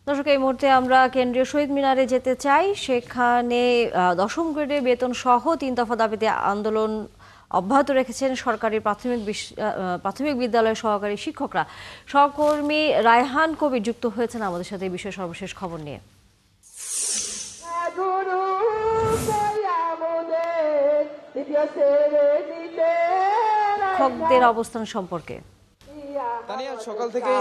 দর্শক, এই মুহূর্তে আমরা কেন্দ্রীয় শহীদ মিনারে যেতে চাই। সেখানে দশম গ্রেডে বেতন সহ ৩ দফা দাবিতে আন্দোলন অব্যাহত রেখেছেন সরকারি প্রাথমিক বিদ্যালয়ের সহকারী শিক্ষকরা। সহকর্মী রায়হান কবির যুক্ত হয়েছেন আমাদের সাথে এই বিষয়ে সর্বশেষ খবর নিয়ে। শিক্ষকদের অবস্থান সম্পর্কে তানিয়া, সকাল থেকে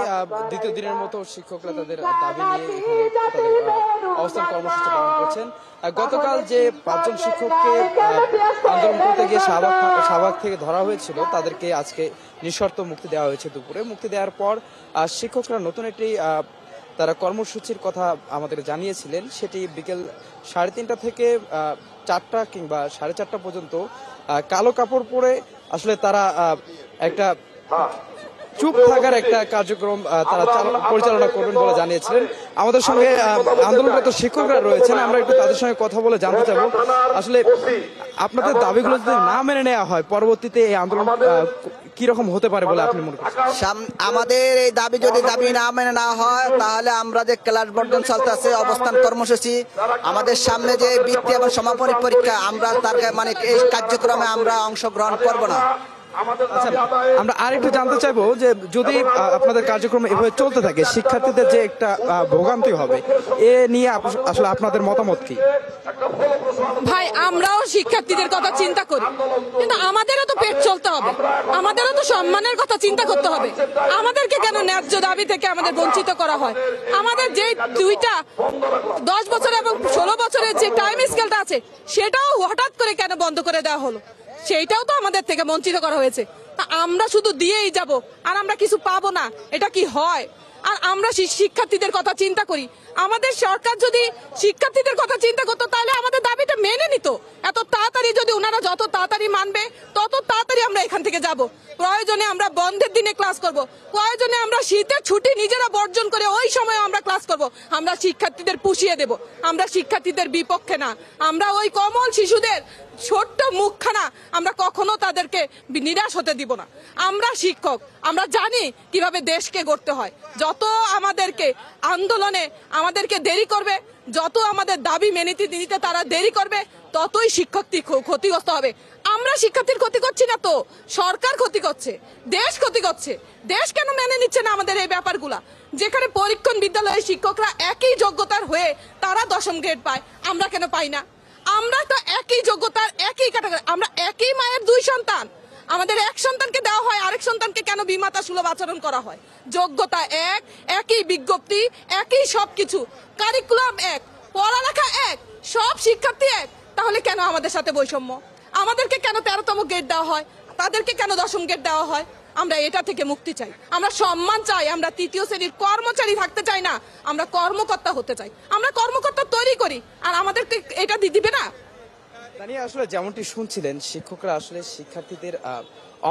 দ্বিতীয় দিনের মতো শিক্ষকরা তাদের দাবি নিয়ে এখানে তাদের অবস্থান কর্মসূচি পালন করছেন। গতকাল যে 5 জন শিক্ষককে আন্দোলন করতে গিয়ে শাহবাগ থেকে ধরা হয়েছিল, তাদেরকে আজকে নিঃশর্ত মুক্তি দেওয়া হয়েছে। দুপুরে মুক্তি দেওয়ার পর শিক্ষকরা নতুন একটি তারা কর্মসূচির কথা আমাদের জানিয়েছিলেন। সেটি বিকেল 3:30 থেকে 4টা কিংবা 4:30 পর্যন্ত কালো কাপড় পরে আসলে তারা একটা চুপ থাকার একটা কার্যক্রম তারা পরিচালনা করবেন বলে জানিয়েছিলেন। আমাদের সঙ্গে আন্দোলনরত শিক্ষকরা রয়েছেন, আমরা একটু তাদের সঙ্গে কথা বলে জানতে চাইবো আসলে আপনাদের দাবিগুলো যদি না মেনে নেওয়া হয় পরবর্তীতে এই আন্দোলন কিরকম হতে পারে বলে আপনি মনে করছেন? আমাদের এই দাবি না মেনে নেওয়া হয় তাহলে আমরা যে ক্লাস বর্জন চলতেছে অবস্থান কর্মসূচি, আমাদের সামনে যে বৃত্তি এবং সমাপনী পরীক্ষা, আমরা তার মানে এই কার্যক্রমে আমরা অংশগ্রহণ করব না। আচ্ছা, আমরা আরেকটু জানতে চাইবো যে যদি আপনাদের কার্যক্রম এভাবে চলতে থাকে শিক্ষার্থীদের যে একটা ভোগান্তি হবে, এ নিয়ে আসলে আপনাদের মতামত কি? ভাই, আমরাও শিক্ষার্থীদের কথা চিন্তা করি, কিন্তু আমাদেরও তো পেট চলতে হবে, আমাদেরও তো সম্মানের কথা চিন্তা করতে হবে। আমাদেরকে কেন ন্যায্য দাবি থেকে আমাদের বঞ্চিত করা হয়? আমাদের যে 10 বছর এবং 16 বছরের যে টাইম স্কেলটা আছে সেটাও হঠাৎ করে কেন বন্ধ করে দেওয়া হলো? সেইটাও তো আমাদের থেকে বঞ্চিত করা হয়েছে। তা আমরা শুধু দিয়েই যাব আর আমরা কিছু পাবো না, এটা কি হয়? আর আমরা শিক্ষার্থীদের কথা চিন্তা করি। আমাদের সরকার যদি শিক্ষার্থীদের কথা চিন্তা করতো তাহলে আমাদের দাবিটা মেনে নিত। এত তাড়াতাড়ি যদি ওনারা যত তাড়াতাড়ি মানবে তত তাড়াতাড়ি আমরা এখান থেকে যাব। প্রয়োজনে আমরা বন্ধের দিনে ক্লাস করব, প্রয়োজনে আমরা শীতের ছুটি নিজেরা বর্জন করে ওই সময় আমরা ক্লাস করব। আমরা শিক্ষার্থীদের পুষিয়ে দেব, আমরা শিক্ষার্থীদের বিপক্ষে না। আমরা ওই কমল শিশুদের ছোট্ট মুখখানা আমরা কখনো তাদেরকে নিরাশ হতে দিব না। আমরা শিক্ষক, আমরা জানি কিভাবে দেশকে গড়তে হয়। যত আমাদেরকে আন্দোলনে আমাদেরকে দেরি করবে, যত আমাদের দাবি মেনে নিতে তারা দেরি করবে, ততই শিক্ষার্থী ক্ষতিগ্রস্ত হবে। আমরা শিক্ষার্থীর ক্ষতি করছি না তো, সরকার ক্ষতি করছে, দেশ ক্ষতি করছে। দেশ কেন মেনে নিচ্ছে না আমাদের এই ব্যাপারগুলা? যেখানে পরীক্ষণ বিদ্যালয়ের শিক্ষকরা একই যোগ্যতার হয়ে তারা 10ম গ্রেড পায়, আমরা কেন পাই না? আমরা তো একই যোগ্যতার একই ক্যাটাগরি, আমরা একই মায়ের 2 সন্তান। আমাদের এক সন্তানকে দেওয়া হয়, আরেক সন্তানকে কেন বিমাতা সুলভ আচরণ করা হয়? যোগ্যতা এক, একই বিজ্ঞপ্তি, একই সবকিছু, কারিকুলাম এক, পড়ালেখা এক, সব শিক্ষার্থী এক, তাহলে কেন আমাদের সাথে বৈষম্য? আমাদেরকে কেন 13তম গ্রেড দেওয়া হয়, তাদেরকে কেন 10ম গ্রেড দেওয়া হয়? আমরা এটা থেকে মুক্তি চাই, আমরা সম্মান চাই। আমরা 3য় শ্রেণীর কর্মচারী থাকতে চাই না, আমরা কর্মকর্তা হতে চাই। আমরা কর্মকর্তা তৈরি করি, আর আমাদেরকে এটা দিবে না। আসলে যেমনটি শুনছিলেন, শিক্ষকরা আসলে শিক্ষার্থীদের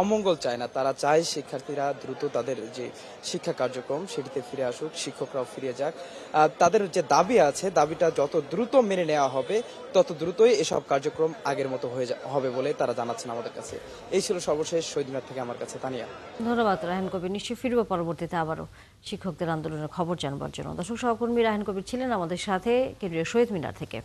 অমঙ্গল চায় না, তারা চায় শিক্ষার্থীরা দ্রুত তাদের যে শিক্ষা কার্যক্রম সেটিতে ফিরে আসুক, শিক্ষকরাও ফিরে যাক। তাদের যে দাবি আছে, দাবিটা যত দ্রুত মেনে নেওয়া হবে তত দ্রুতই এসব কার্যক্রম আগের মতো হবে বলে তারা জানাচ্ছেন আমাদের কাছে। এই ছিল সর্বশেষ শহীদ মিনার থেকে আমার কাছে তানিয়া। ধন্যবাদ রায়হান কবির। নিশ্চয়ই ফিরবো পরবর্তীতে আবারও শিক্ষকদের আন্দোলনের খবর জানবার জন্য। দর্শক, সহকর্মী রায়হান কবির ছিলেন আমাদের সাথে কেন্দ্রীয় শহীদ মিনার থেকে।